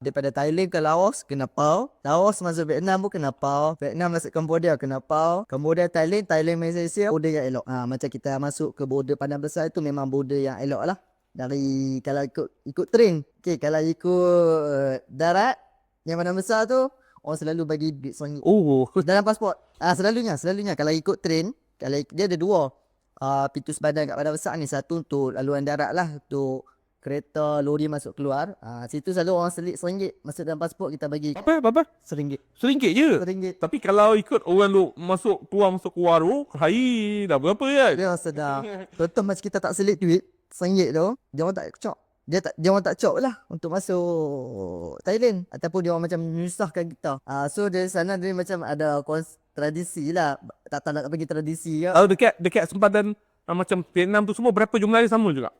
Daripada Thailand ke Laos kena PAU. Laos masuk Vietnam pun kena PAU. Vietnam masuk Cambodia kena PAU. Cambodia Thailand, Thailand Malaysia, border yang elok. Macam kita masuk ke border Padang Besar itu memang border yang elok lah. Dari kalau ikut train. Okay, kalau ikut darat yang Padang Besar tu orang selalu bagi duit RM1 Oh. dalam pasport. Selalunya kalau ikut train, kalau dia ada dua. Pintu sepadan kat Padang Besar ni, satu untuk laluan darat lah, untuk kereta lori masuk keluar. Situ selalu orang selit RM1 masuk dalam pasport, kita bagi Apa? RM1. RM1 je. RM1. Tapi kalau ikut orang tu masuk keluar tu, hari dah berapa kan? Dia sedar. Contoh macam kita tak selit duit RM1 tu, dia orang tak cop. Dia orang tak cop lah untuk masuk Thailand, ataupun dia orang macam menyusahkan kita. So dari sana dia macam ada tradisi lah. Tak tahu nak bagi tradisi ke. Kalau dekat sempadan macam Vietnam tu semua, berapa jumlah dia sama juga?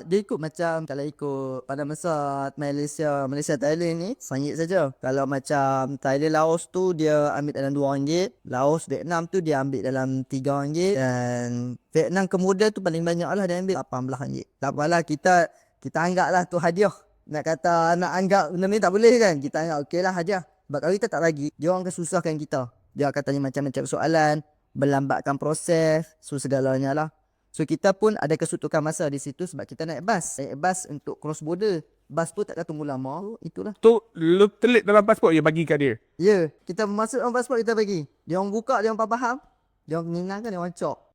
Dia ikut macam kalau ikut Padang Besar Malaysia Thailand ni RM1 saja. Kalau macam Thailand Laos tu dia ambil dalam RM2. Laos Vietnam tu dia ambil dalam RM3. Dan Vietnam Cambodia tu paling banyak lah dia ambil RM18. Tak apalah, kita anggap lah tu hadiah. Nak kata nak anggap benda ni tak boleh kan. Kita anggap okey lah hadiah. Sebab kalau kita tak bagi, dia orang akan susahkan kita. Dia akan tanya macam-macam soalan, berlambatkan proses, so segalanya lah. So kita pun ada kesuntukan masa di situ sebab kita naik bas. Naik bas untuk cross border. Bas tu takkan tunggu lama. Itulah. Tu lu telit dalam pasport dia bagi kat dia. Ya, kita masuk dalam pasport kita bagi. Dia orang buka, dia orang faham. Dia orang mengingatkan, dia orang cop.